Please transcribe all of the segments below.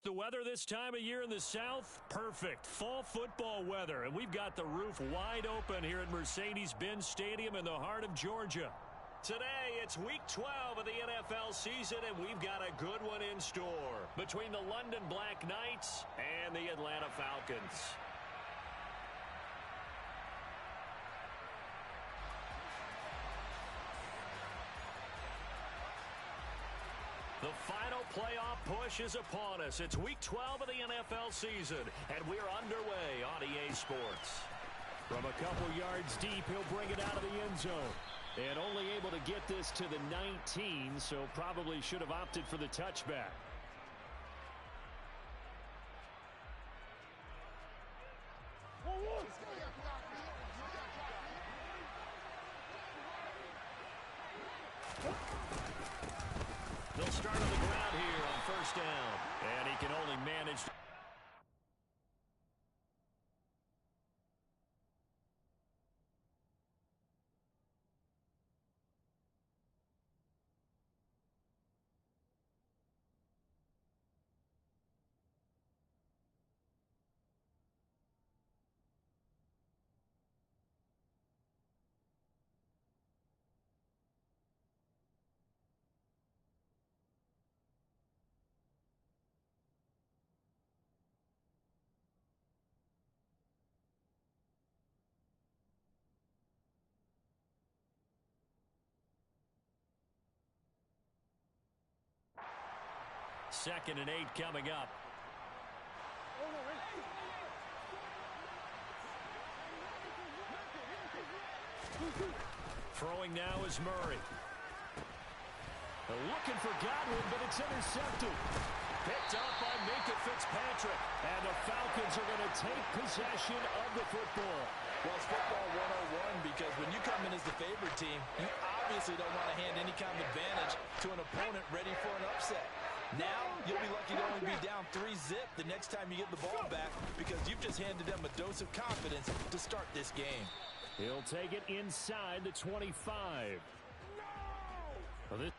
The weather this time of year in the South, perfect. Fall football weather, and we've got the roof wide open here at Mercedes-Benz Stadium in the heart of Georgia. Today, it's Week 12 of the NFL season, and we've got a good one in store between the London Black Knights and the Atlanta Falcons. The final playoff push is upon us. It's Week 12 of the NFL season, and we're underway on EA Sports. From a couple yards deep, he'll bring it out of the end zone. And only able to get this to the 19, so probably should have opted for the touchback. They'll start on the ground here on first down. And he can only manage. Second and 8 coming up. Throwing now is Murray. Looking for Godwin, but it's intercepted. Picked up by Minkah Fitzpatrick. And the Falcons are going to take possession of the football. Well, it's football 101 because when you come in as the favorite team, you obviously don't want to hand any kind of advantage to an opponent ready for an upset. Now, you'll be lucky to only be down 3-zip the next time you get the ball back because you've just handed them a dose of confidence to start this game. He'll take it inside the 25. Well, this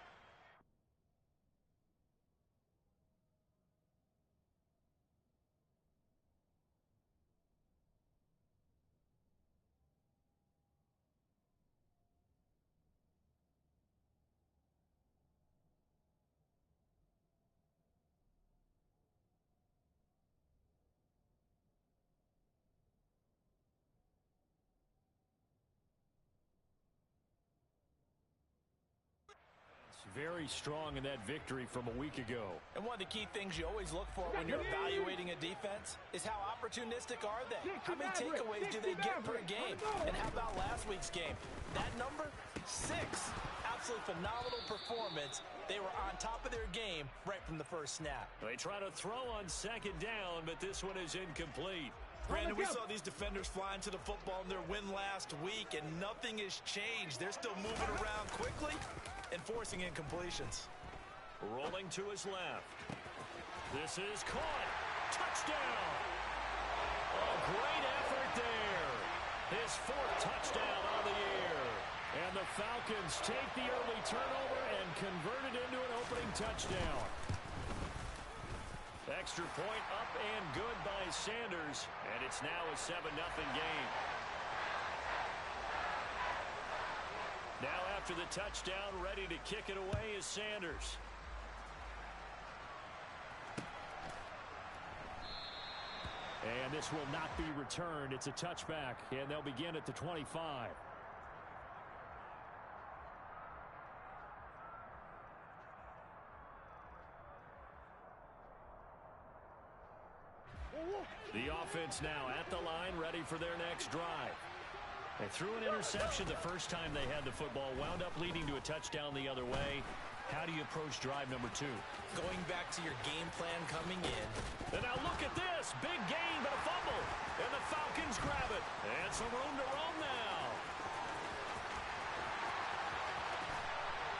very strong in that victory from a week ago. And one of the key things you always look for when you're evaluating a defense is how opportunistic are they? How many takeaways do they get per game? And how about last week's game? That number? 6. Absolutely phenomenal performance. They were on top of their game right from the first snap. They try to throw on second down, but this one is incomplete. Brandon, we saw these defenders flying to the football in their win last week, and nothing has changed. They're still moving around quickly and forcing incompletions. Rolling to his left. This is caught. Touchdown. A great effort there. His 4th touchdown on the year. And the Falcons take the early turnover and convert it into an opening touchdown. Extra point up and good by Sanders. And it's now a 7-0 game. Now after the touchdown, ready to kick it away is Sanders. And this will not be returned. It's a touchback, and they'll begin at the 25. The offense now at the line, ready for their next drive. They threw an interception the first time they had the football, wound up leading to a touchdown the other way. How do you approach drive number 2? Going back to your game plan coming in. And now look at this. Big gain, but a fumble. And the Falcons grab it. And some room to roam now.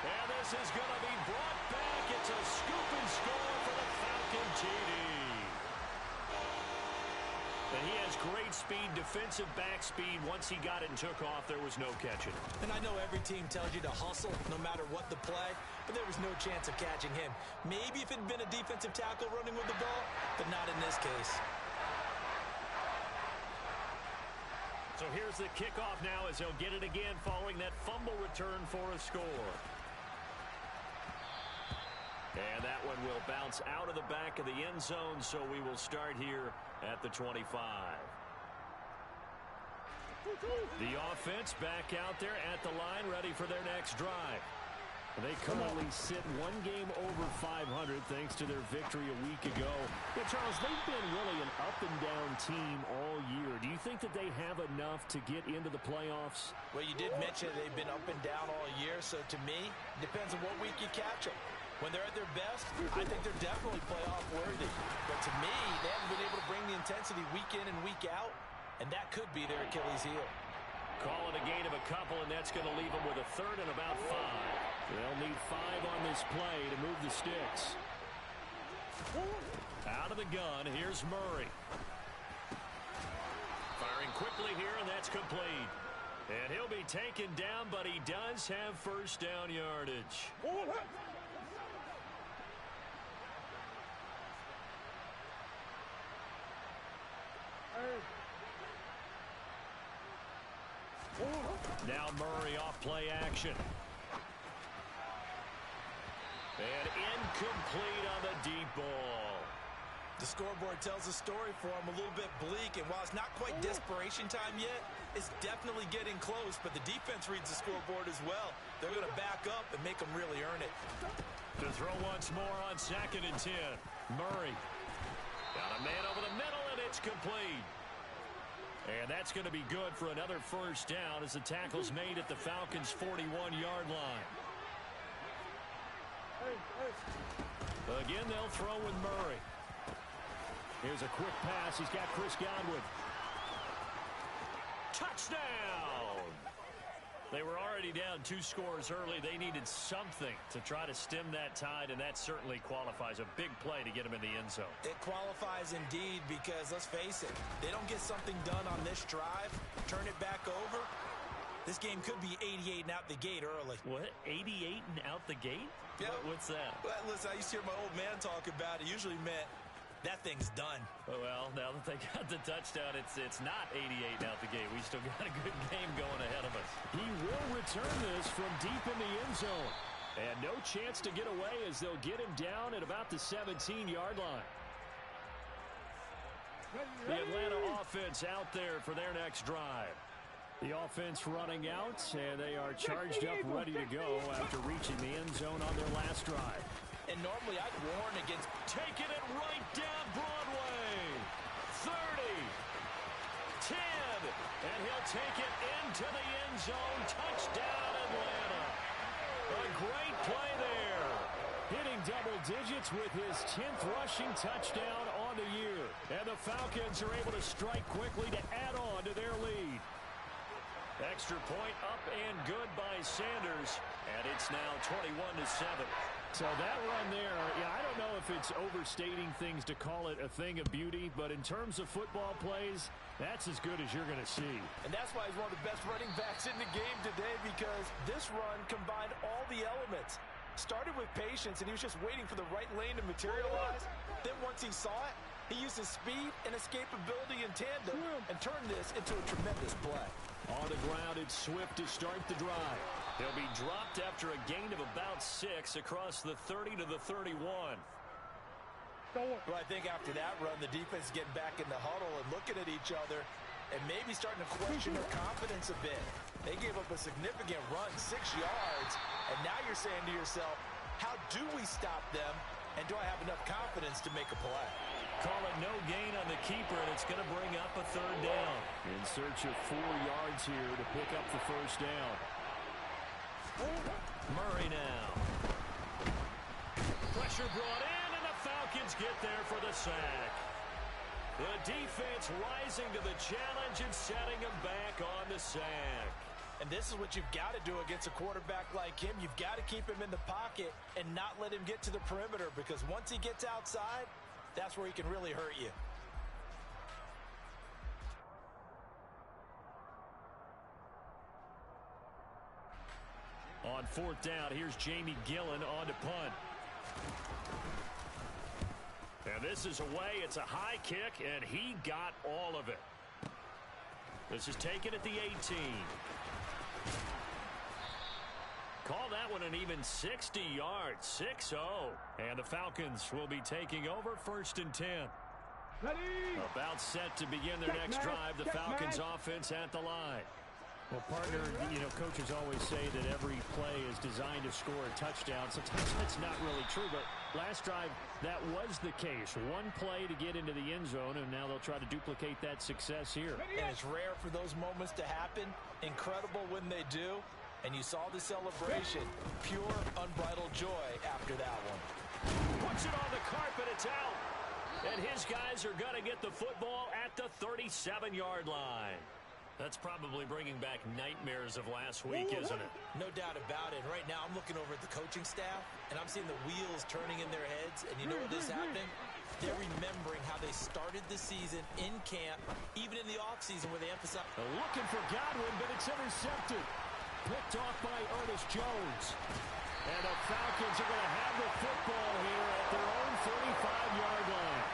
And this is going to be brought back. It's a scoop and score for the Falcon TD. And he has great speed, defensive back speed. Once he got it and took off, there was no catching it. And I know every team tells you to hustle no matter what the play, but there was no chance of catching him. Maybe if it had been a defensive tackle running with the ball, but not in this case. So here's the kickoff now as he'll get it again following that fumble return for a score. And that one will bounce out of the back of the end zone, so we will start here at the 25. The offense back out there at the line, ready for their next drive. They currently sit one game over 500 thanks to their victory a week ago. But Charles, they've been really an up-and-down team all year. Do you think that they have enough to get into the playoffs? Well, you did mention they've been up and down all year, so to me, it depends on what week you catch them. When they're at their best, I think they're definitely playoff worthy. But to me, they haven't been able to bring the intensity week in and week out, and that could be their Achilles heel. Call it a gain of a couple, and that's going to leave them with a third and about 5. They'll need 5 on this play to move the sticks. Out of the gun, here's Murray. Firing quickly here, and that's complete. And he'll be taken down, but he does have first down yardage. Now Murray off play action. And incomplete on the deep ball. The scoreboard tells a story for him, a little bit bleak, and while it's not quite desperation time yet, it's definitely getting close, but the defense reads the scoreboard as well. They're going to back up and make them really earn it. To throw once more on 2nd and 10. Murray. Got a man over the middle, and it's complete. And that's going to be good for another first down as the tackle's made at the Falcons' 41-yard line. Again, they'll throw with Murray. Here's a quick pass. He's got Chris Godwin. Touchdown! They were already down 2 scores early. They needed something to try to stem that tide, and that certainly qualifies. A big play to get them in the end zone. It qualifies indeed because, let's face it, they don't get something done on this drive, turn it back over, this game could be 88 and out the gate early. What? 88 and out the gate? Yeah. What's that? Well, listen, I used to hear my old man talk about it. Usually meant that thing's done. Well, now that they got the touchdown, it's not 88 out the gate. We still got a good game going ahead of us. He will return this from deep in the end zone. And no chance to get away as they'll get him down at about the 17-yard line. The Atlanta offense out there for their next drive. The offense running out, and they are charged up, ready to go after reaching the end zone on their last drive. And normally I'd warn against taking it right down Broadway. 30, 10, and he'll take it into the end zone. Touchdown, Atlanta. A great play there. Hitting double digits with his 10th rushing touchdown on the year. And the Falcons are able to strike quickly to add on to their lead. Extra point up and good by Sanders. And it's now 21-7. So that run there, yeah, I don't know if it's overstating things to call it a thing of beauty, but in terms of football plays, that's as good as you're going to see. And that's why he's one of the best running backs in the game today, because this run combined all the elements. Started with patience, and he was just waiting for the right lane to materialize. Then once he saw it, he used his speed and escapability in tandem and turned this into a tremendous play. On the ground, it's Swift to start the drive. He'll be dropped after a gain of about 6 across the 30 to the 31. Well, I think after that run, the defense is getting back in the huddle and looking at each other and maybe starting to question their confidence a bit. They gave up a significant run, 6 yards, and now you're saying to yourself, how do we stop them, and do I have enough confidence to make a play? Call it no gain on the keeper, and it's going to bring up a third down. In search of 4 yards here to pick up the first down. Murray now. Pressure brought in, and the Falcons get there for the sack. The defense rising to the challenge and setting him back on the sack. And this is what you've got to do against a quarterback like him. You've got to keep him in the pocket and not let him get to the perimeter, because once he gets outside, that's where he can really hurt you. On fourth down, here's Jamie Gillen on to punt. And this is away. It's a high kick, and he got all of it. This is taken at the 18. Call that one an even 60 yards, 6-0. And the Falcons will be taking over 1st and 10. Ready. About set to begin their next drive. The Falcons offense at the line. Well, partner, coaches always say that every play is designed to score a touchdown. Sometimes that's not really true, but last drive, that was the case. One play to get into the end zone, and now they'll try to duplicate that success here. And it's rare for those moments to happen. Incredible when they do. And you saw the celebration. Pure, unbridled joy after that one. Puts it on the carpet. It's out. And his guys are going to get the football at the 37-yard line. That's probably bringing back nightmares of last week, isn't it? No doubt about it. Right now, I'm looking over at the coaching staff, and I'm seeing the wheels turning in their heads. And you know what is happening? They're remembering how they started the season in camp, even in the offseason where they emphasize. Looking for Godwin, but it's intercepted. Picked off by Ernest Jones. And the Falcons are going to have the football here at their own 35-yard line.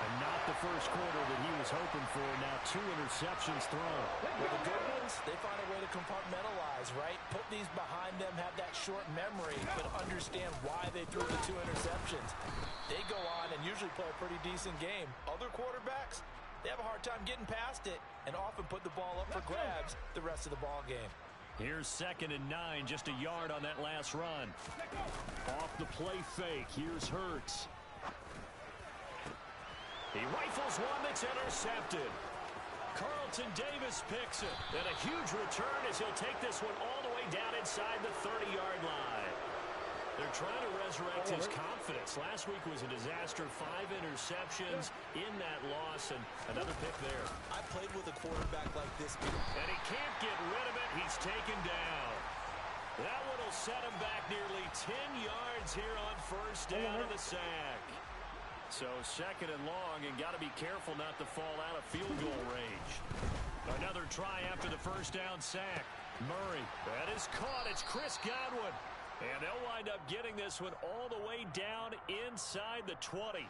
And not the first quarter that he was hoping for. Now 2 interceptions thrown. Well, the good ones, they find a way to compartmentalize, right? Put these behind them, have that short memory, but understand why they threw the 2 interceptions. They go on and usually play a pretty decent game. Other quarterbacks, they have a hard time getting past it and often put the ball up for grabs the rest of the ball game. Here's 2nd and 9, just a yard on that last run. Off the play fake, here's Hurts. He rifles one that's intercepted. Carlton Davis picks it. And a huge return as he'll take this one all the way down inside the 30-yard line. They're trying to resurrect his confidence. Last week was a disaster. 5 interceptions in that loss, and another pick there. I played with a quarterback like this. And he can't get rid of it. He's taken down. That one will set him back nearly 10 yards here on first down of the sack. So 2nd and long, and got to be careful not to fall out of field goal range. Another try after the first down sack. Murray, that is caught. It's Chris Godwin. And they'll wind up getting this one all the way down inside the 20.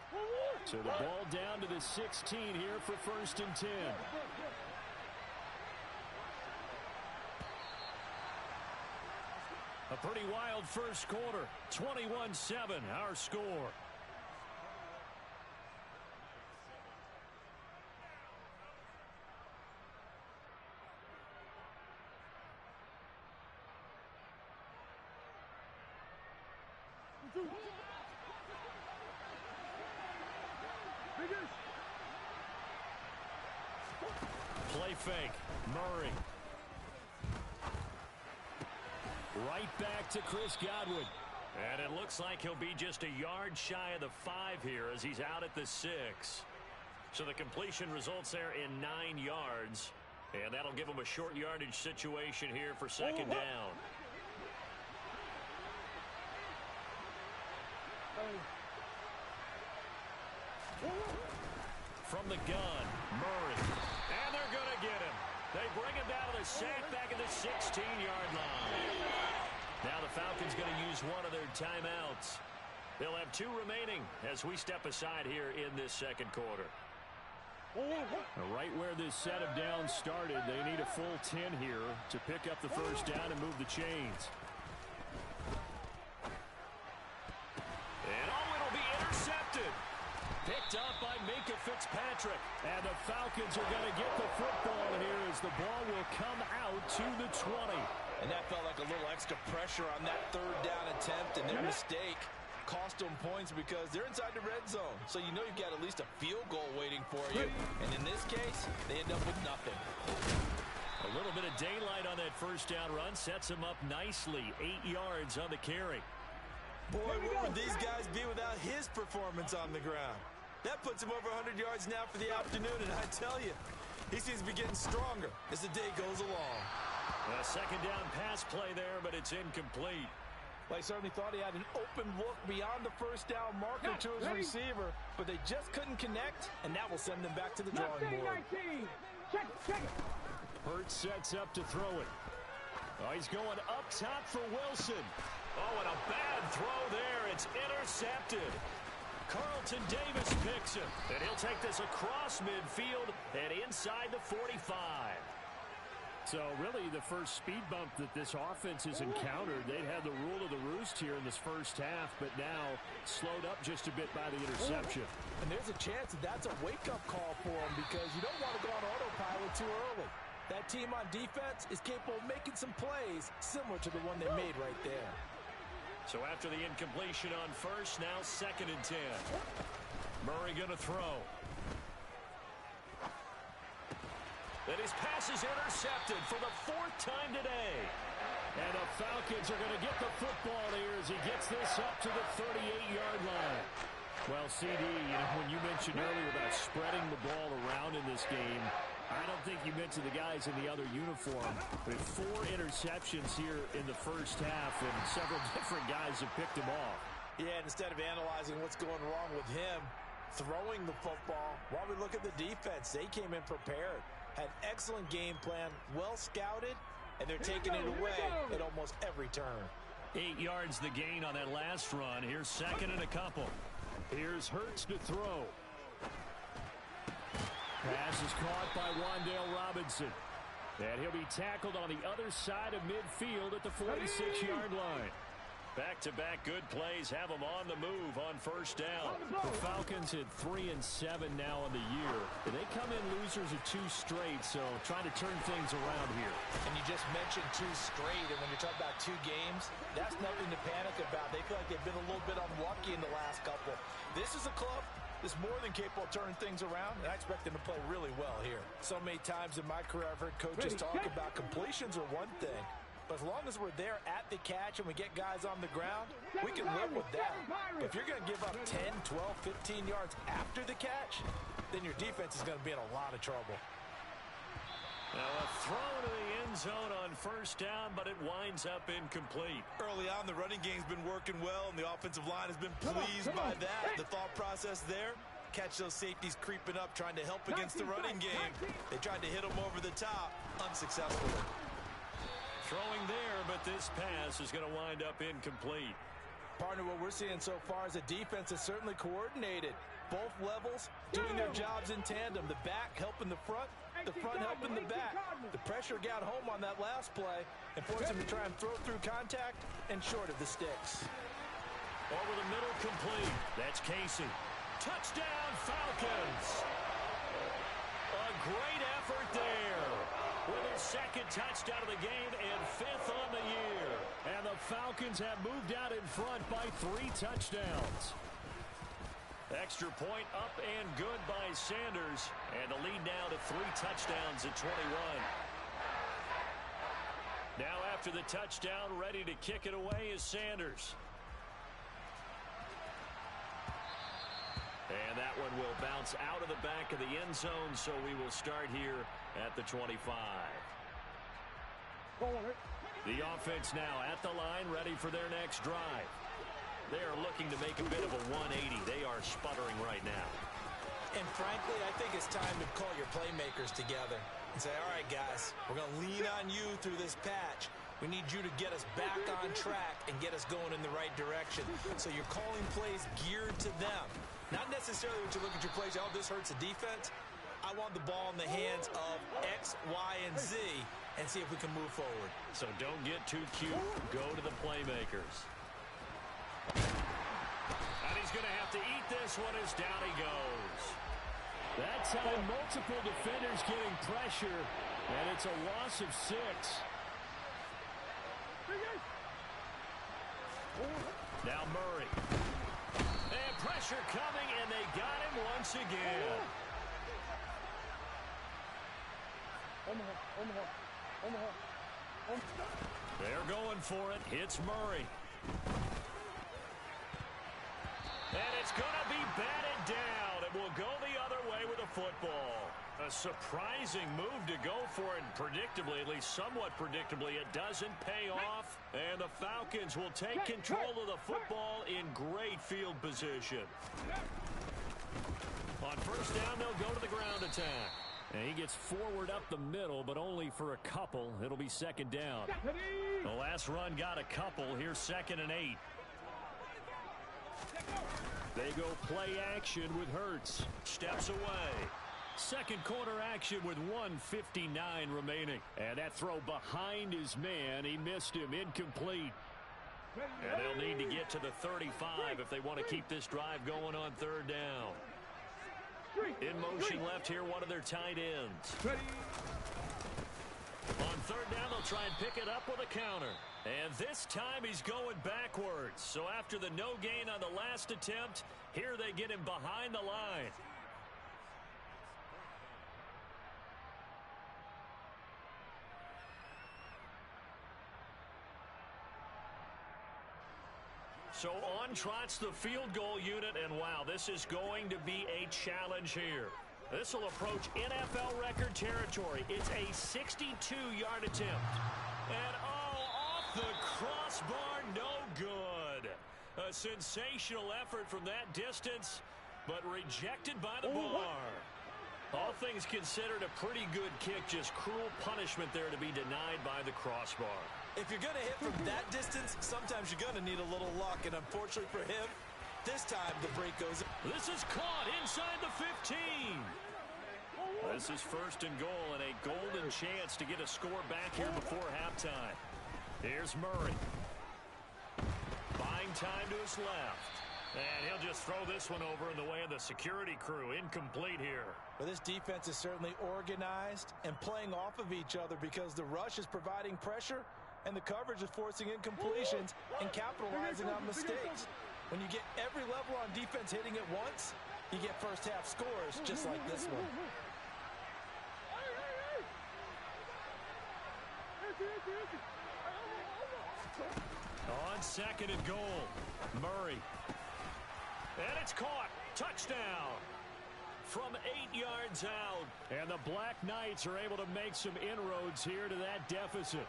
So the ball down to the 16 here for 1st and 10. A pretty wild first quarter. 21-7, our score. Play fake. Murray. Right back to Chris Godwin. And it looks like he'll be just a yard shy of the 5 here as he's out at the 6. So the completion results there in 9 yards. And that'll give him a short yardage situation here for 2nd down. From the gun, Murray. And they're going to get him. They bring him down to the sack back at the 16-yard line. Now the Falcons going to use one of their timeouts. They'll have 2 remaining as we step aside here in this 2nd quarter. Right where this set of downs started, they need a full 10 here to pick up the first down and move the chains. And it'll be intercepted. Picked up by Minkah Fitzpatrick. And the Falcons are going to get the football here as the ball will come out to the 20. And that felt like a little extra pressure on that 3rd down attempt, and their mistake cost them points because they're inside the red zone. So you know you've got at least a field goal waiting for you. And in this case, they end up with nothing. A little bit of daylight on that first down run sets him up nicely. 8 yards on the carry. Boy, where would these guys be without his performance on the ground? That puts him over 100 yards now for the afternoon, and I tell you, he seems to be getting stronger as the day goes along. A 2nd down pass play there, but it's incomplete. Well, I certainly thought he had an open look beyond the first down marker to his receiver, but they just couldn't connect, and that will send them back to the drawing board. Check it. Hurts sets up to throw it. Oh, he's going up top for Wilson. Oh, and a bad throw there. It's intercepted. Carlton Davis picks him, and he'll take this across midfield and inside the 45. So really the first speed bump that this offense has encountered. They'd had the rule of the roost here in this first half, but now slowed up just a bit by the interception. And there's a chance that that's a wake-up call for them because you don't want to go on autopilot too early. That team on defense is capable of making some plays similar to the one they made right there. So after the incompletion on first, now 2nd and 10. Murray going to throw. And his pass is intercepted for the 4th time today. And the Falcons are going to get the football here as he gets this up to the 38-yard line. Well, CD, when you mentioned earlier about spreading the ball around in this game, I don't think you mentioned the guys in the other uniform. But 4 interceptions here in the first half, and several different guys have picked him off. Yeah, and instead of analyzing what's going wrong with him, throwing the football, while we look at the defense, they came in prepared. Had excellent game plan, well scouted, and they're taking it away at almost every turn. 8 yards the gain on that last run. Here's 2nd and a couple. Here's Hurts to throw. Pass is caught by Wan'Dale Robinson. And he'll be tackled on the other side of midfield at the 46-yard line. Back-to-back good plays have them on the move on first down. The Falcons had 3 and 7 now in the year. And they come in losers of 2 straight, so trying to turn things around here. And you just mentioned 2 straight, and when you're talking about 2 games, that's nothing to panic about. They feel like they've been a little bit unlucky in the last couple. This is a club that's more than capable of turning things around, and I expect them to play really well here. So many times in my career, I've heard coaches talk about completions are one thing, but as long as we're there at the catch and we get guys on the ground, we can live with that. But if you're going to give up 10, 12, 15 yards after the catch, then your defense is going to be in a lot of trouble. Now a throw to the end zone on first down, but it winds up incomplete. Early on, the running game's been working well, and the offensive line has been pleased by that. The thought process there, catch those safeties creeping up, trying to help against the running game. They tried to hit them over the top, unsuccessfully. Throwing there, but this pass is going to wind up incomplete. Partner, what we're seeing so far is a defense that's certainly coordinated. Both levels doing their jobs in tandem. The back helping the front helping the back. The pressure got home on that last play and forced him to try and throw through contact and short of the sticks. Over the middle, complete. That's Casey. Touchdown, Falcons. A great effort there. With his 2nd touchdown of the game and 5th on the year. And the Falcons have moved out in front by 3 touchdowns. Extra point up and good by Sanders. And the lead now to 3 touchdowns at 21. Now after the touchdown, ready to kick it away is Sanders. And that one will bounce out of the back of the end zone, so we will start here at the 25. The offense now at the line, ready for their next drive. They are looking to make a bit of a 180. They are sputtering right now. And frankly, I think it's time to call your playmakers together and say, all right, guys, we're going to lean on you through this patch. We need you to get us back on track and get us going in the right direction. So you're calling plays geared to them. Not necessarily when you look at your plays, oh, this hurts the defense. I want the ball in the hands of X, Y, and Z and see if we can move forward. So don't get too cute. Go to the playmakers. And he's going to have to eat this one as down he goes. That time, multiple defenders getting pressure, and it's a loss of 6. Now Murray. And pressure coming, and they got him once again. They're going for it. Hits Murray. And it's going to be batted down. It will go the other way with the football. A surprising move to go for it. Predictably, at least somewhat predictably, it doesn't pay off. And the Falcons will take control of the football in great field position. On first down, they'll go to the ground attack. And he gets forward up the middle, but only for a couple. It'll be second down. The last run got a couple. Here's 2nd and 8. They go play action with Hurts. Steps away. Second quarter action with 1:59 remaining. And that throw behind his man. He missed him. Incomplete. And they'll need to get to the 35 if they want to keep this drive going on 3rd down. In motion left here, one of their tight ends. On 3rd down, they'll try and pick it up with a counter. And this time he's going backwards. So after the no gain on the last attempt, here they get him behind the line. So on trots the field goal unit, and wow, this is going to be a challenge here. This will approach NFL record territory. It's a 62-yard attempt. And off the crossbar, no good. A sensational effort from that distance, but rejected by the bar. All things considered, a pretty good kick, just cruel punishment there to be denied by the crossbar. If you're going to hit from that distance, sometimes you're going to need a little luck, and unfortunately for him, this time the break goes. This is caught inside the 15. This is 1st and goal, and a golden chance to get a score back here before halftime. Here's Murray. Buying time to his left. And he'll just throw this one over in the way of the security crew. Incomplete here. Well, this defense is certainly organized and playing off of each other because the rush is providing pressure and the coverage is forcing incompletions and capitalizing on mistakes. When you get every level on defense hitting at once, you get first half scores just like this one. On 2nd and goal, Murray. And it's caught. Touchdown. From 8 yards out. And the Black Knights are able to make some inroads here to that deficit.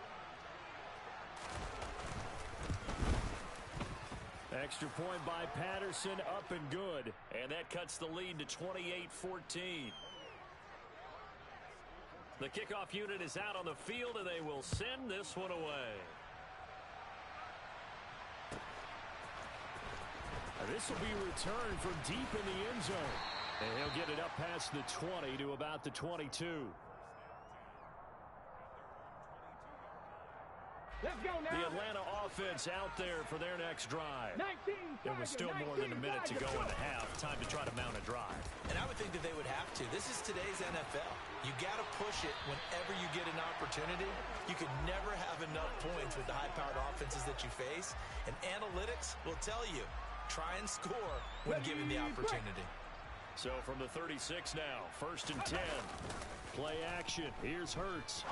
Extra point by Patterson, up and good. And that cuts the lead to 28-14. The kickoff unit is out on the field, and they will send this one away. This will be returned from deep in the end zone. And he'll get it up past the 20 to about the 22. Let's go now. The Atlanta offense out there for their next drive. There was still more than a minute to go in the half. Time to try to mount a drive. And I would think that they would have to. This is today's NFL. You got to push it whenever you get an opportunity. You can never have enough points with the high-powered offenses that you face. And analytics will tell you, try and score when given the opportunity. So from the 36 now, 1st and 10. Play action. Here's Hurts.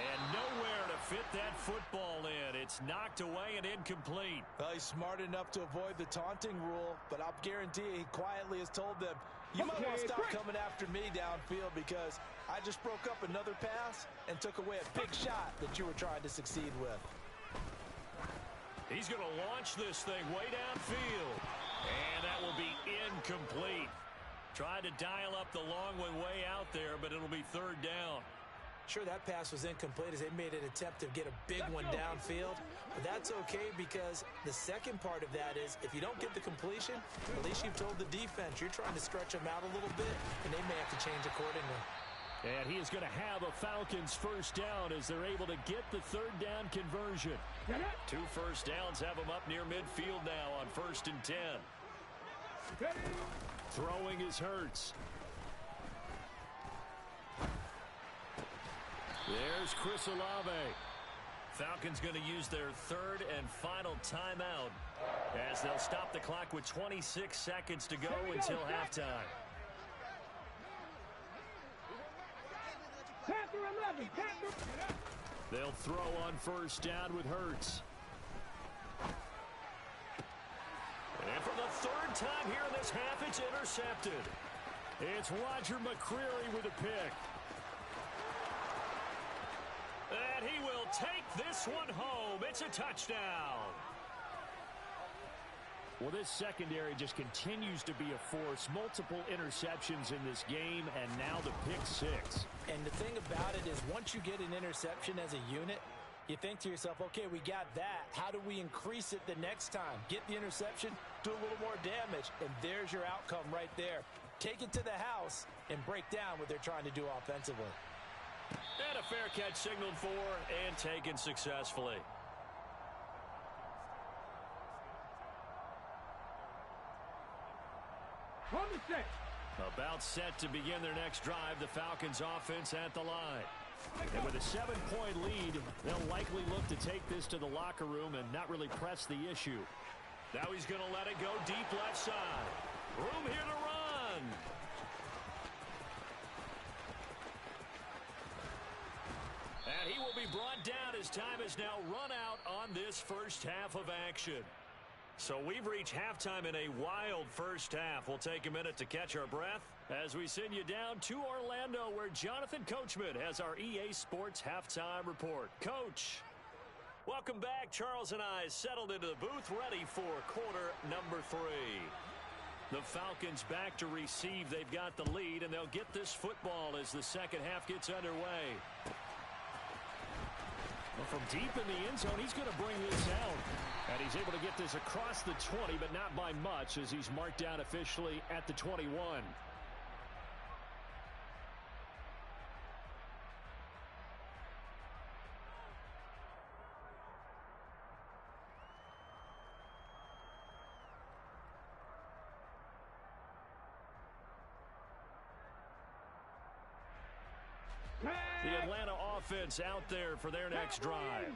And nowhere to fit that football in. It's knocked away and incomplete. Well, he's smart enough to avoid the taunting rule, but I'll guarantee he quietly has told them, you might want to stop coming after me downfield because I just broke up another pass and took away a big shot that you were trying to succeed with. He's going to launch this thing way downfield. And that will be incomplete. Tried to dial up the long one way out there, but it'll be 3rd down. Sure, that pass was incomplete as they made an attempt to get a big one downfield. But that's okay because the second part of that is if you don't get the completion, at least you've told the defense you're trying to stretch them out a little bit, and they may have to change accordingly. And he is going to have a Falcons 1st down as they're able to get the 3rd down conversion. 2 first downs have them up near midfield now on 1st and 10. Throwing is Hurts. There's Chris Olave. Falcons going to use their 3rd and final timeout as they'll stop the clock with 26 seconds to go until halftime. They'll throw on 1st down with Hurts. And for the 3rd time here in this half, it's intercepted. It's Roger McCreary with a pick. And he will take this one home. It's a touchdown. Well, this secondary just continues to be a force. Multiple interceptions in this game, and now the pick six. And the thing about it is once you get an interception as a unit, you think to yourself, okay, we got that. How do we increase it the next time? Get the interception, do a little more damage, and there's your outcome right there. Take it to the house and break down what they're trying to do offensively. And a fair catch signaled for and taken successfully. About set to begin their next drive, the Falcons offense at the line. And with a 7-point lead, they'll likely look to take this to the locker room and not really press the issue. Now he's going to let it go deep left side. Room here to run. And he will be brought down as time is now run out on this first half of action. So we've reached halftime in a wild first half. We'll take a minute to catch our breath as we send you down to Orlando, where Jonathan Coachman has our EA Sports Halftime Report. Coach, welcome back. Charles and I settled into the booth, ready for quarter number 3. The Falcons back to receive. They've got the lead, and they'll get this football as the second half gets underway. Well, from deep in the end zone, he's going to bring this out. And he's able to get this across the 20, but not by much, as he's marked down officially at the 21. The Atlanta offense out there for their next drive.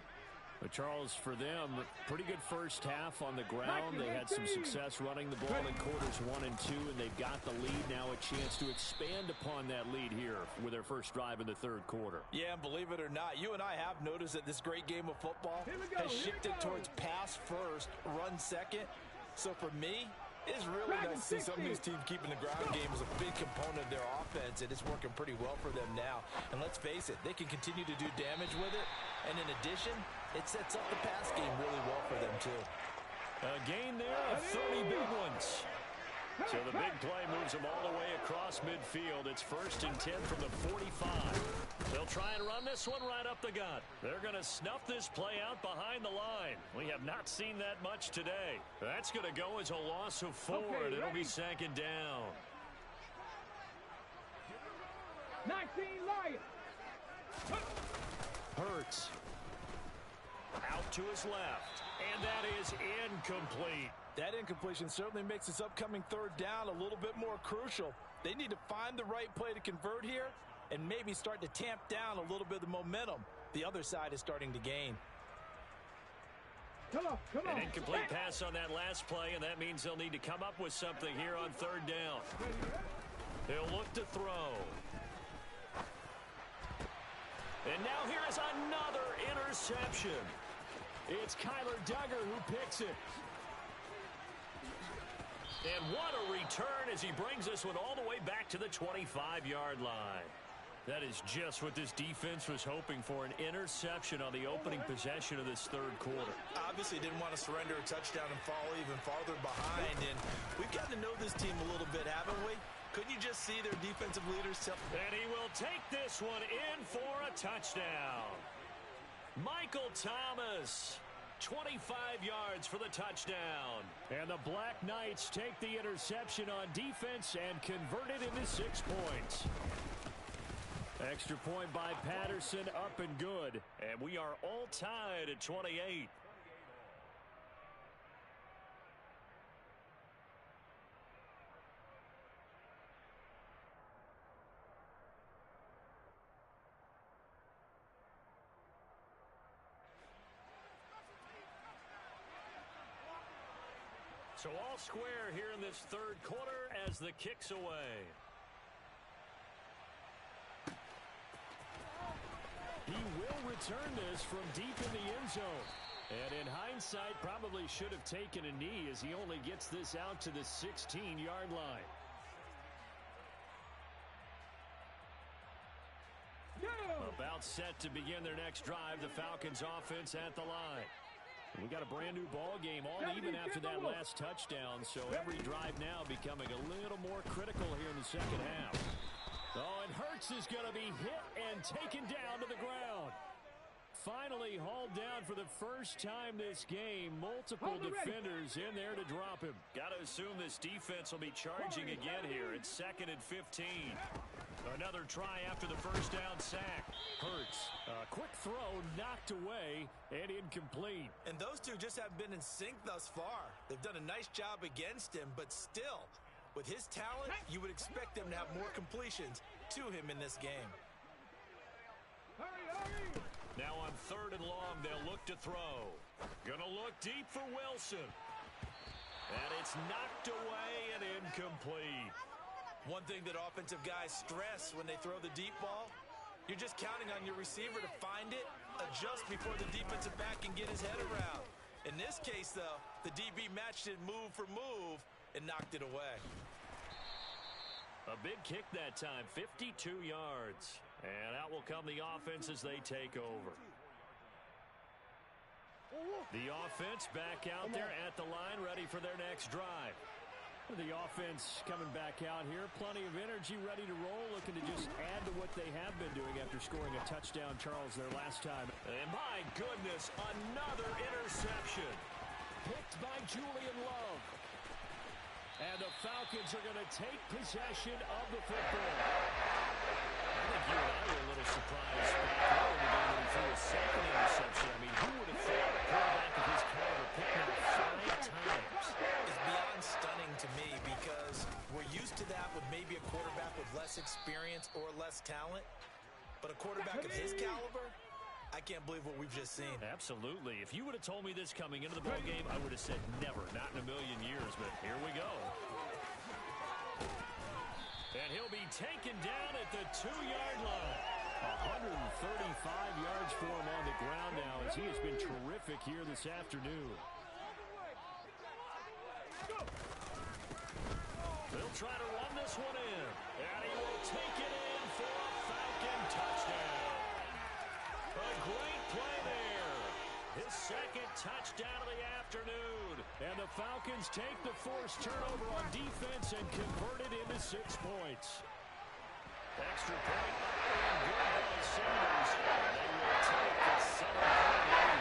But Charles, for them, pretty good first half on the ground. They had some success running the ball in quarters 1 and 2, and they've got the lead. Now a chance to expand upon that lead here with their first drive in the third quarter. Yeah, and believe it or not, you and I have noticed that this great game of football has shifted towards pass first, run second. So for me, it's really nice to see some of these teams keeping the ground game as a big component of their offense, and it's working pretty well for them now. And let's face it, they can continue to do damage with it. And in addition, it sets up the pass game really well for them, too. A gain there of 30 big ones. So the big play moves them all the way across midfield. It's 1st and 10 from the 45. They'll try and run this one right up the gut. They're going to snuff this play out behind the line. We have not seen that much today. That's going to go as a loss of 4, and it'll be 2nd down. 19 Lions. Hurts. Out to his left. And that is incomplete. That incompletion certainly makes this upcoming 3rd down a little bit more crucial. They need to find the right play to convert here and maybe start to tamp down a little bit of the momentum the other side is starting to gain. Come on. An incomplete pass on that last play, and that means they'll need to come up with something here on 3rd down. They'll look to throw. And now here is another interception. It's Kyler Duggar who picks it. And what a return as he brings this one all the way back to the 25-yard line. That is just what this defense was hoping for, an interception on the opening possession of this 3rd quarter. Obviously didn't want to surrender a touchdown and fall even farther behind. And we've gotten to know this team a little bit, haven't we? Couldn't you just see their defensive leaders tell? And he will take this one in for a touchdown. Michael Thomas, 25 yards for the touchdown. And the Black Knights take the interception on defense and convert it into 6 points. Extra point by Patterson, up and good. And we are all tied at 28. So all square here in this 3rd quarter as the kick's away. He will return this from deep in the end zone. And in hindsight, probably should have taken a knee as he only gets this out to the 16-yard line. About set to begin their next drive, the Falcons offense at the line. We got a brand new ball game, all even after that last touchdown. So every drive now becoming a little more critical here in the second half. Oh, and Hurts is going to be hit and taken down to the ground. Finally hauled down for the first time this game. Multiple defenders in there to drop him. Got to assume this defense will be charging again here. It's 2nd and 15. Another try after the first down sack. Hurts, a quick throw knocked away and incomplete. And those two just haven't been in sync thus far. They've done a nice job against him, but still, with his talent, you would expect them to have more completions to him in this game. Now on 3rd and long, they'll look to throw. Gonna look deep for Wilson. And it's knocked away and incomplete. One thing that offensive guys stress when they throw the deep ball, you're just counting on your receiver to find it, adjust before the defensive back can get his head around. In this case, though, the DB matched it move for move and knocked it away. A big kick that time, 52 yards. And out will come the offense as they take over. The offense back out there at the line, ready for their next drive. The offense coming back out here, plenty of energy, ready to roll, looking to just add to what they have been doing after scoring a touchdown, Charles, their last time. And my goodness, another interception. Picked by Julian Love. And the Falcons are going to take possession of the football. I think you and I were a little surprised back there when he threw a second interception. I mean, who would have thought a quarterback of his caliber picked him 5 times? It's beyond stunning to me because we're used to that with maybe a quarterback with less experience or less talent. But a quarterback of his caliber, I can't believe what we've just seen. Absolutely. If you would have told me this coming into the ball game, I would have said never, not in a million years. But here we go. And he'll be taken down at the 2-yard line. 135 yards for him on the ground now as he has been terrific here this afternoon. They'll try to run this one in. And he will take it in for a Falcon touchdown. A great play there. His second touchdown of the afternoon. And the Falcons take the forced turnover on defense and convert it into 6 points. Extra point and good by Sanders. And they will take the 7-point lead.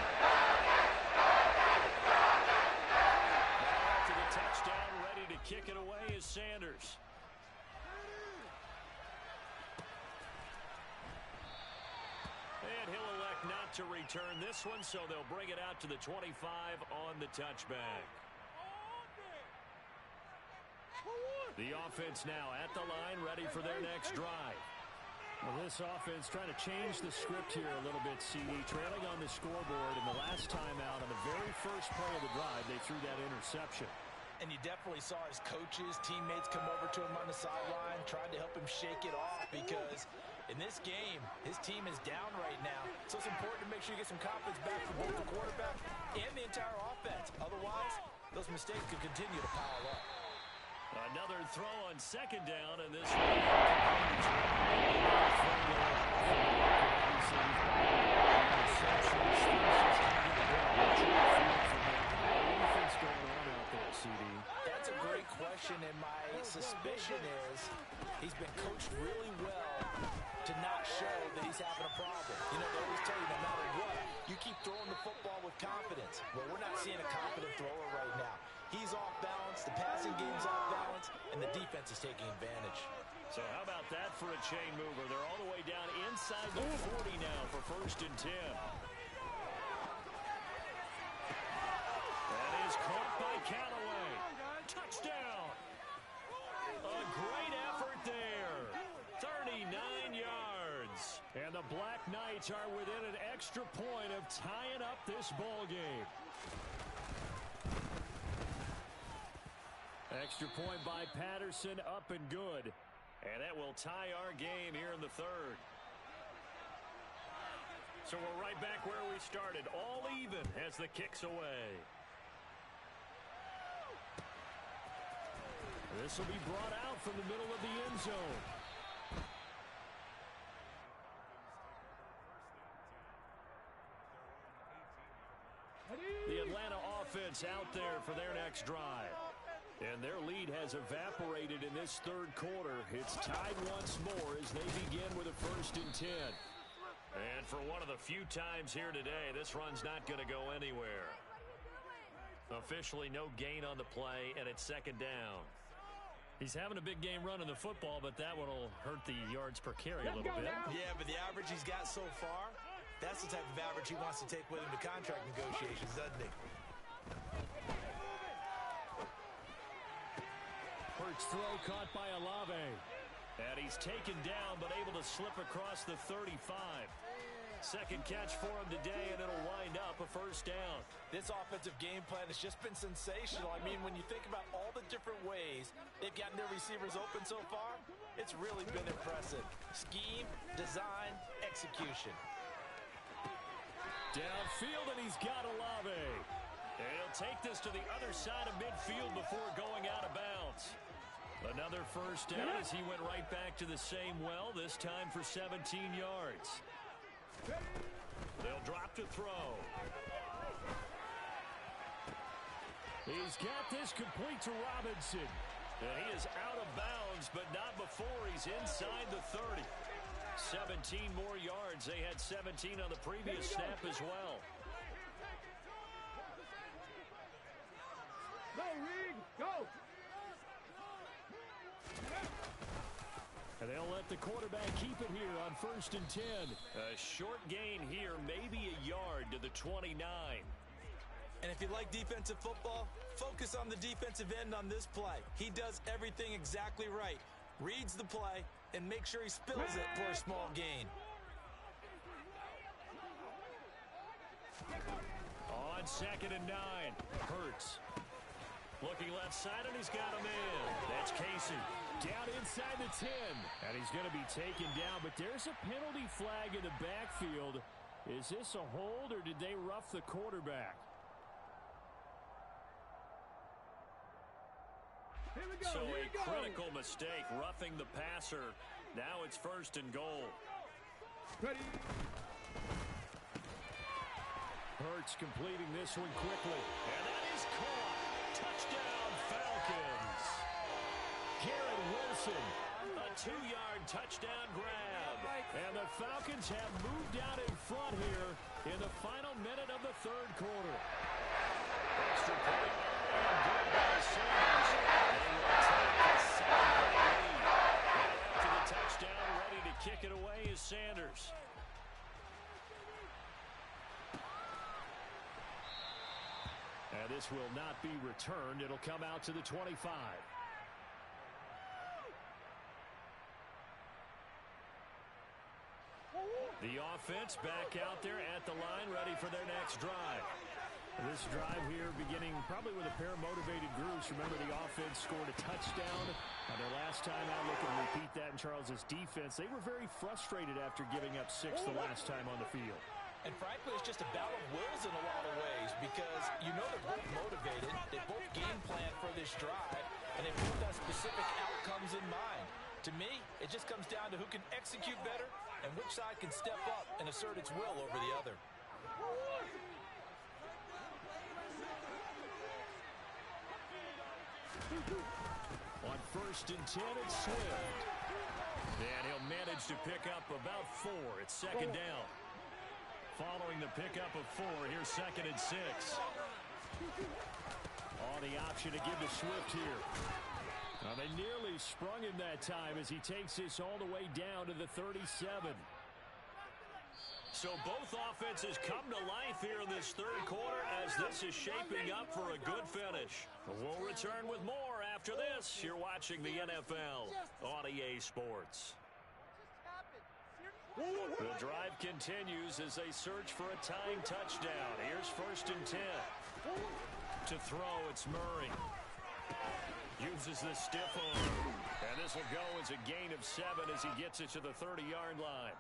Now after the touchdown, ready to kick it away is Sanders. And he'll elect not to return this one, so they'll bring it out to the 25 on the touchback. The offense now at the line, ready for their next drive. Well, this offense trying to change the script here a little bit, CD. Trailing on the scoreboard, and the last time out on the very first play of the drive, they threw that interception. And you definitely saw his coaches, teammates come over to him on the sideline, trying to help him shake it off because in this game, his team is down right now. So it's important to make sure you get some confidence back for both the quarterback and the entire offense. Otherwise, those mistakes could continue to pile up. Another throw on 2nd down, and this That's a great question, and my suspicion is he's been coached really well to not show that he's having a problem. You know, they always tell you no matter what, you keep throwing the football with confidence. Well, we're not seeing a confident thrower right now. He's off balance, the passing game's off balance, and the defense is taking advantage. So how about that for a chain mover? They're all the way down inside the 40 now for 1st and 10. That is caught by Callaway. Touchdown. A great effort there. 39 yards. And the Black Knights are within an extra point of tying up this ball game. Extra point by Patterson, up and good. And that will tie our game here in the 3rd. So we're right back where we started, all even as the kick's away. This will be brought out from the middle of the end zone. The offense out there for their next drive. And their lead has evaporated in this third quarter. It's tied once more as they begin with a 1st and 10. And for one of the few times here today, this run's not going to go anywhere. Officially no gain on the play, and it's 2nd down. He's having a big game running the football, but that one will hurt the yards per carry a little bit. Yeah, but the average he's got so far, that's the type of average he wants to take with him to contract negotiations, doesn't he? Hurts throw caught by Olave. And he's taken down, but able to slip across the 35. Second catch for him today, and it'll wind up a 1st down. This offensive game plan has just been sensational. I mean, when you think about all the different ways they've gotten their receivers open so far, it's really been impressive. Scheme, design, execution. Downfield, and he's got Olave. And he'll take this to the other side of midfield before going out of bounds. Another 1st down as he went right back to the same well, this time for 17 yards. They'll drop to throw. He's got this complete to Robinson. And he is out of bounds, but not before he's inside the 30. 17 more yards. They had 17 on the previous snap as well. Go, Reed, go! And they'll let the quarterback keep it here on 1st and 10. A short gain here, maybe a yard to the 29. And if you like defensive football, focus on the defensive end on this play. He does everything exactly right. Reads the play and make sure he spills it for a small gain. On 2nd and 9, Hurts. Looking left side, and he's got him in. That's Casey. Down inside the 10. And he's going to be taken down, but there's a penalty flag in the backfield. Is this a hold, or did they rough the quarterback? So a critical mistake, roughing the passer. Now it's 1st and goal. Ready. Hurts completing this one quickly. And that is caught. Touchdown, Falcons. Garrett Wilson, a 2-yard touchdown grab. And the Falcons have moved out in front here in the final minute of the 3rd quarter. Extra point, and good by Sanders. They will take a 7-point lead. After the touchdown, ready to kick it away is Sanders. And this will not be returned. It'll come out to the 25. The offense back out there at the line, ready for their next drive. This drive here beginning probably with a pair of motivated groups. Remember, the offense scored a touchdown on their last time out. Looking to repeat that in Charles's defense. They were very frustrated after giving up 6 the last time on the field. And frankly, it's just a battle of wills in a lot of ways because you know they're both motivated. They both game plan for this drive, and they both have specific outcomes in mind. To me, it just comes down to who can execute better and which side can step up and assert its will over the other. On 1st and 10, it's Swift. And he'll manage to pick up about 4. It's 2nd down. Following the pickup of 4, here's 2nd and 6. On the option to give to Swift here. Now they nearly sprung him that time as he takes this all the way down to the 37. So both offenses come to life here in this 3rd quarter as this is shaping up for a good finish. We'll return with more after this. You're watching the NFL on EA Sports. The drive continues as they search for a tying touchdown. Here's 1st and 10. To throw, it's Murray. Uses the stiff arm. And this will go as a gain of 7 as he gets it to the 30-yard line.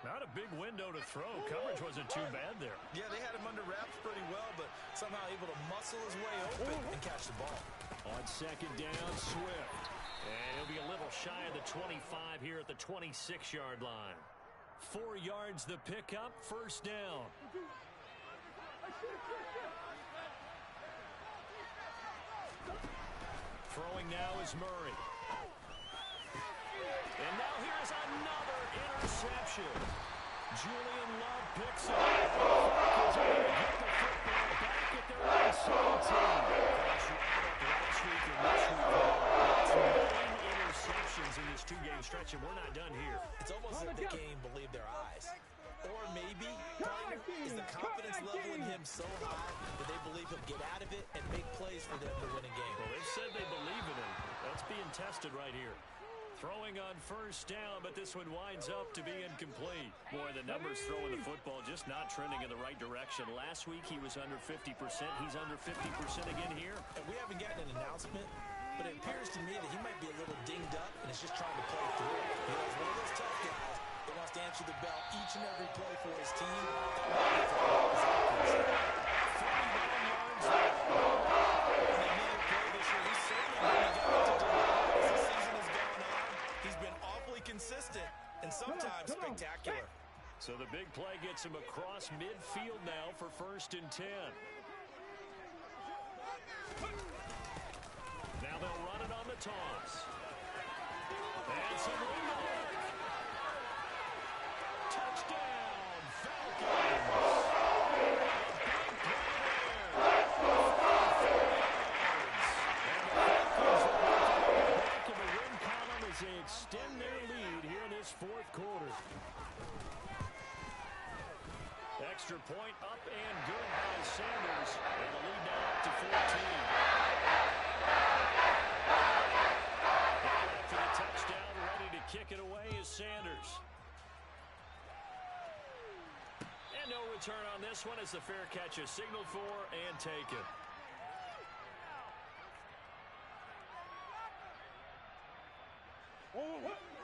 Not a big window to throw. Coverage wasn't too bad there. Yeah, they had him under wraps pretty well, but somehow able to muscle his way open and catch the ball. On 2nd down, Swift. And he'll be a little shy of the 25 here at the 26-yard line. 4 yards the pickup, 1st down. Throwing now is Murray. And now here's another interception. Julian Love picks it. Falcons are going to get the football back at their own 17. Last week and this week, 9 interceptions in this two-game stretch, and we're not done here. It's almost as if they can't even believe their eyes. Or maybe, partner, is the confidence level in him so high that they believe he'll get out of it and make plays for them to win a game. Well, they've said they believe in him. That's being tested right here. Throwing on first down, but this one winds up to be incomplete. Boy, the numbers throwing the football just not trending in the right direction. Last week he was under 50%. He's under 50% again here. And we haven't gotten an announcement, but it appears to me that he might be a little dinged up and is just trying to play through it. You know, he's one of those tough guys that wants to answer the bell each and every play for his team. Consistent and sometimes spectacular. So the big play gets him across midfield now for 1st and 10. Now they'll run it on the toss. And some room to work. Touchdown, Falcons. They extend their lead here in this 4th quarter. Extra point up and good by Sanders. And the lead now up to 14. After the touchdown, ready to kick it away is Sanders. And no return on this one as the fair catch is signaled for and taken.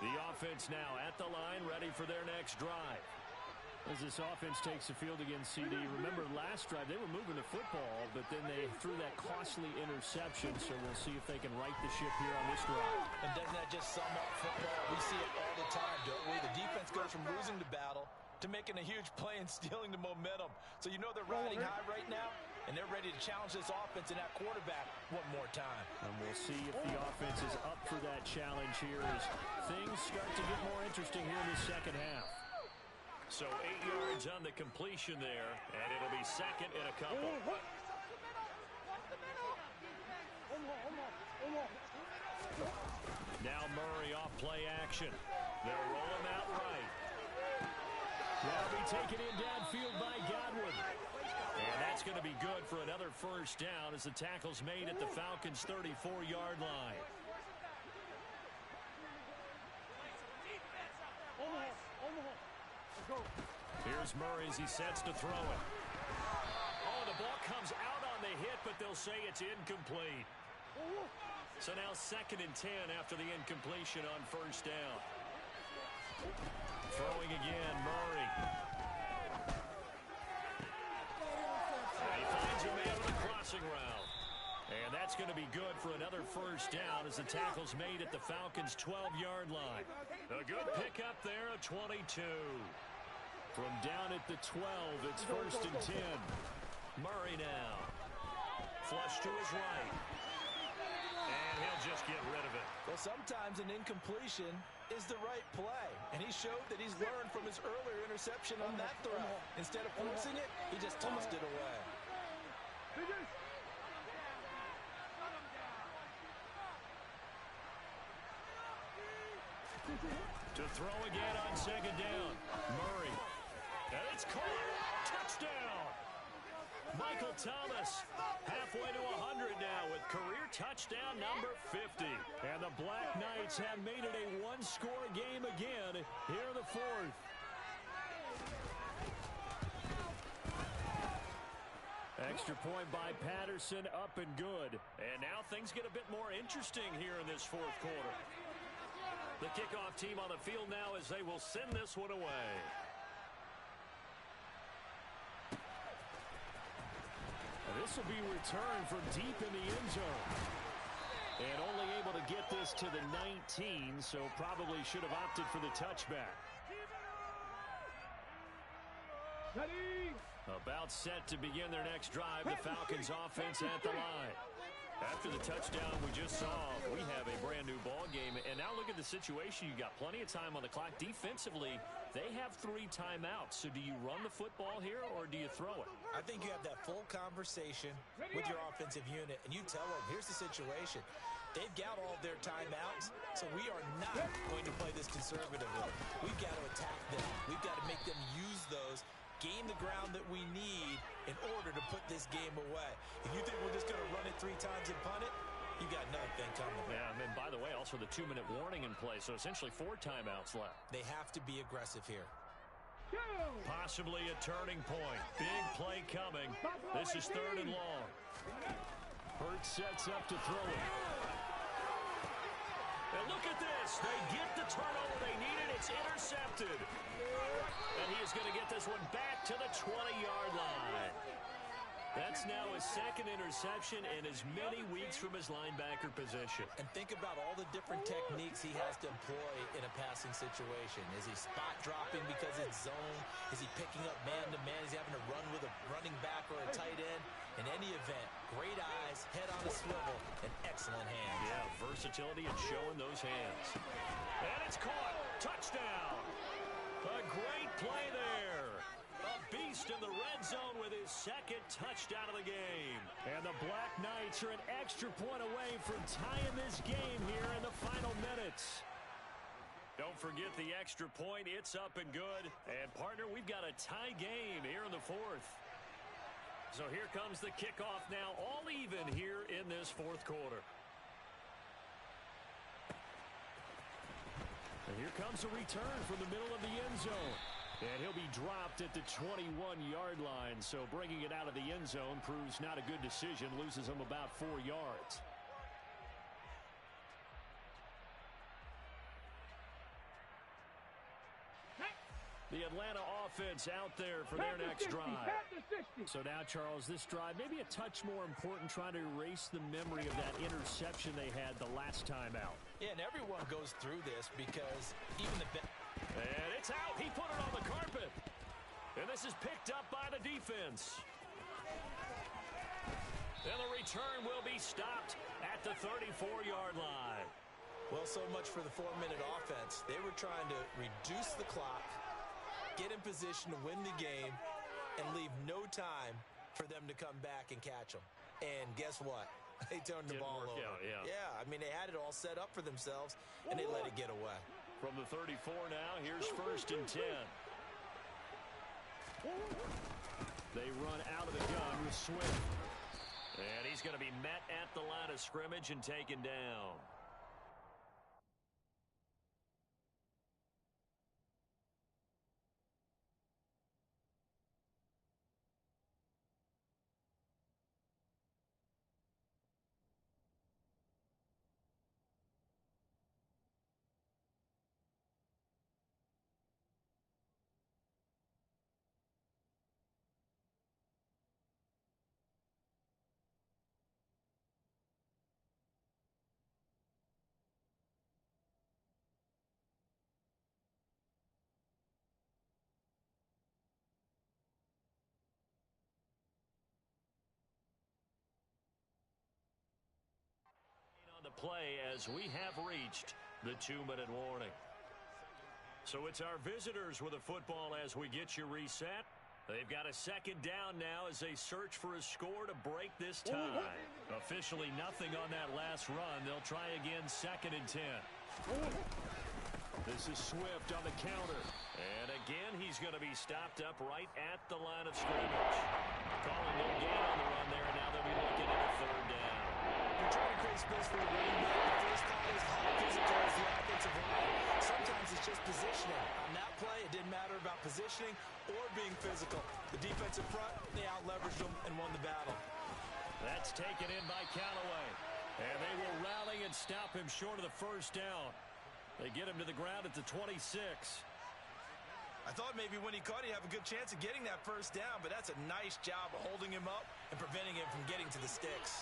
The offense now at the line, ready for their next drive. As this offense takes the field against CD, remember last drive they were moving the football, but then they threw that costly interception, so we'll see if they can right the ship here on this drive. And doesn't that just sum up football? We see it all the time, don't we? The defense goes from losing the battle to making a huge play and stealing the momentum. So you know they're riding high right now, and they're ready to challenge this offense and that quarterback one more time. And we'll see if the offense is up for that challenge here as things start to get more interesting here in the second half. So 8 yards on the completion there, and it'll be 2nd and a couple. Now Murray off play action. They'll roll him out right. That'll be taken in downfield by Godwin. And that's going to be good for another 1st down as the tackle's made at the Falcons' 34-yard line. Here's Murray as he sets to throw it. Oh, the ball comes out on the hit, but they'll say it's incomplete. So now 2nd and 10 after the incompletion on 1st down. Throwing again, Murray. And he finds a man on the crossing route. And that's going to be good for another 1st down as the tackle's made at the Falcons' 12-yard line. A good pickup there of 22. From down at the 12, it's 1st and 10. Murray now. Flush to his right. And he'll just get rid of it. Well, sometimes an incompletion is the right play. And he showed that he's learned from his earlier interception on that throw. Instead of forcing it, he just tossed it away. To throw again on 2nd down. Murray. And it's caught. Touchdown. Michael Thomas halfway to 100 now with career touchdown number 50. And the Black Knights have made it a one-score game again here in the 4th. Extra point by Patterson, up and good. And now things get a bit more interesting here in this 4th quarter. The kickoff team on the field now as they will send this one away. This will be returned from deep in the end zone. And only able to get this to the 19, so probably should have opted for the touchback. About set to begin their next drive, the Falcons offense at the line. After the touchdown we just saw, we at the situation, you got plenty of time on the clock. Defensively, they have 3 timeouts. So do you run the football here or do you throw it? I think you have that full conversation with your offensive unit, and you tell them, here's the situation. They've got all their timeouts, so we are not going to play this conservatively. We've got to attack them. We've got to make them use those, gain the ground that we need in order to put this game away. If you think we're just going to run it 3 times and punt it, you got another thing coming. Yeah, and by the way, also the 2-minute warning in play, so essentially 4 timeouts left. They have to be aggressive here. Possibly a turning point. Big play coming. This is 3rd and long. Hurts sets up to throw it. And look at this. They get the turnover they needed. It's intercepted. And he is going to get this one back to the 20-yard line. That's now his 2nd interception in as many weeks from his linebacker position. And think about all the different techniques he has to employ in a passing situation. Is he spot dropping because it's zone? Is he picking up man-to-man? Is he having to run with a running back or a tight end? In any event, great eyes, head on a swivel, and excellent hands. Yeah, versatility and showing those hands. And it's caught. Touchdown. A great play there. A beast in the red zone with his 2nd touchdown of the game. And the Black Knights are an extra point away from tying this game here in the final minutes. Don't forget the extra point. It's up and good. And, partner, we've got a tie game here in the 4th. So here comes the kickoff now, all even here in this 4th quarter. And here comes a return from the middle of the end zone. And he'll be dropped at the 21-yard line. So bringing it out of the end zone proves not a good decision. Loses him about 4 yards. The Atlanta offense out there for their next drive. So now, Charles, this drive maybe a touch more important, trying to erase the memory of that interception they had the last time out. Yeah, and everyone goes through this because even the... And it's out. He put it on the carpet. And this is picked up by the defense. And the return will be stopped at the 34-yard line. Well, so much for the 4-minute offense. They were trying to reduce the clock, get in position to win the game, and leave no time for them to come back and catch them. And guess what? They turned the ball over. Yeah, I mean, they had it all set up for themselves, and they let it get away. From the 34 now, here's 1st and 10. They run out of the gun with Swift. And he's going to be met at the line of scrimmage and taken down. Play as we have reached the 2-minute warning. So it's our visitors with the football as we get you reset. They've got a 2nd down now as they search for a score to break this tie. Officially nothing on that last run. They'll try again 2nd and 10. This is Swift on the counter. And again, he's going to be stopped up right at the line of scrimmage. Calling no gain on the run there, and now they'll be looking at a 3rd down. You're trying to create space for a running back. The first thought is how physical is the offensive line. Sometimes it's just positioning. On that play, it didn't matter about positioning or being physical. The defensive front, they out-leveraged them and won the battle. That's taken in by Callaway. And they will rally and stop him short of the 1st down. They get him to the ground at the 26. I thought maybe when he caught, he'd have a good chance of getting that 1st down, but that's a nice job of holding him up and preventing him from getting to the sticks.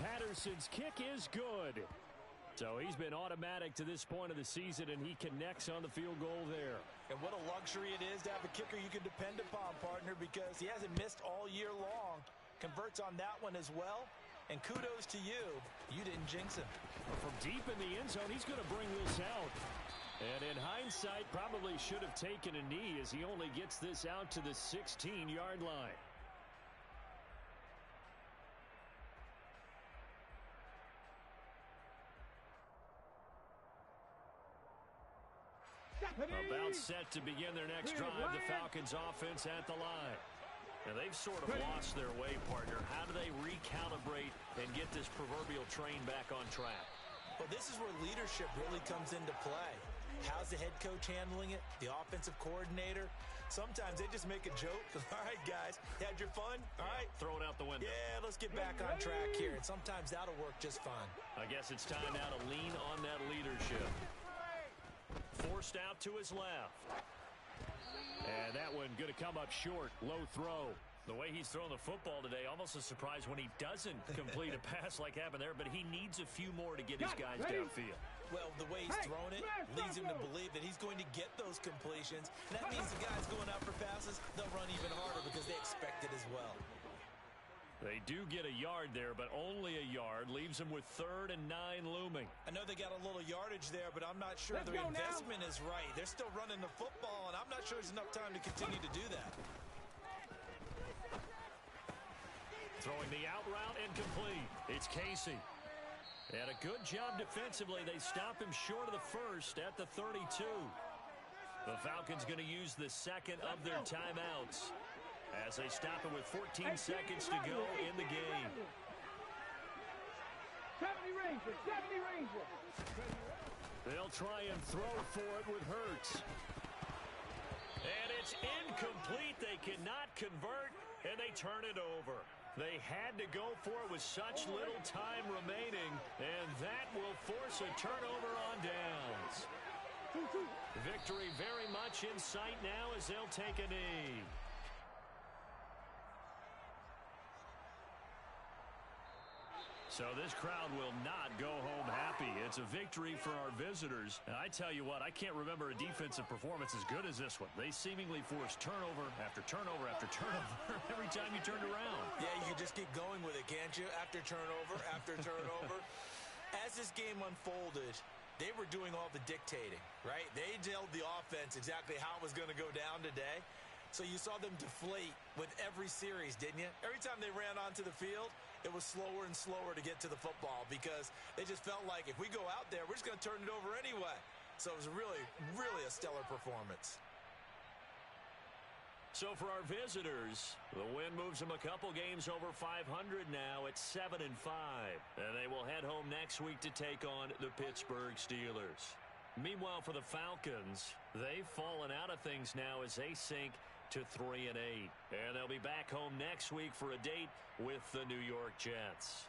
Patterson's kick is good. So he's been automatic to this point of the season, and he connects on the field goal there. And what a luxury it is to have a kicker you can depend upon, partner, because he hasn't missed all year long. Converts on that one as well. And kudos to you. You didn't jinx him. From deep in the end zone, he's going to bring this out. And in hindsight, probably should have taken a knee as he only gets this out to the 16-yard line. About set to begin their next drive, the Falcons offense at the line. Now, they've sort of lost their way, partner. How do they recalibrate and get this proverbial train back on track? Well, this is where leadership really comes into play. How's the head coach handling it? The offensive coordinator? Sometimes they just make a joke. All right, guys, you had your fun? All right. Throw it out the window. Yeah, let's get back on track here. And sometimes that'll work just fine. I guess it's time now to lean on that leadership. Forced out to his left. And that one going to come up short. Low throw. The way he's throwing the football today, almost a surprise when he doesn't complete a pass like happened there, but he needs a few more to get his guys downfield. Well, the way he's thrown it leads him to believe that he's going to get those completions. And that means the guys going out for passes, they'll run even harder because they expect it as well. They do get a yard there, but only a yard. Leaves them with 3rd and 9 looming. I know they got a little yardage there, but I'm not sure their investment is right. They're still running the football, and I'm not sure there's enough time to continue to do that. Throwing the out route and complete. It's Casey. And a good job defensively. They stop him short of the first at the 32. The Falcons going to use the second of their timeouts as they stop him with 14 seconds to go in the game. 70 Rangers, 70 Rangers. They'll try and throw for it with Hurts. And it's incomplete. They cannot convert, and they turn it over. They had to go for it with such little time remaining, and that will force a turnover on downs. Victory very much in sight now as they'll take a knee. So this crowd will not go home happy. It's a victory for our visitors. And I tell you what, I can't remember a defensive performance as good as this one. They seemingly forced turnover after turnover after turnover every time you turned around. Yeah, you can just keep going with it, can't you? After turnover, after turnover. As this game unfolded, they were doing all the dictating, right? They told the offense exactly how it was going to go down today. So you saw them deflate with every series, didn't you? Every time they ran onto the field, it was slower and slower to get to the football because they just felt like if we go out there, we're just going to turn it over anyway. So it was really, really a stellar performance. So for our visitors, the win moves them a couple games over 500 now at 7-5. And they will head home next week to take on the Pittsburgh Steelers. Meanwhile, for the Falcons, they've fallen out of things now as they sink to 3-8. And they'll be back home next week for a date with the New York Jets.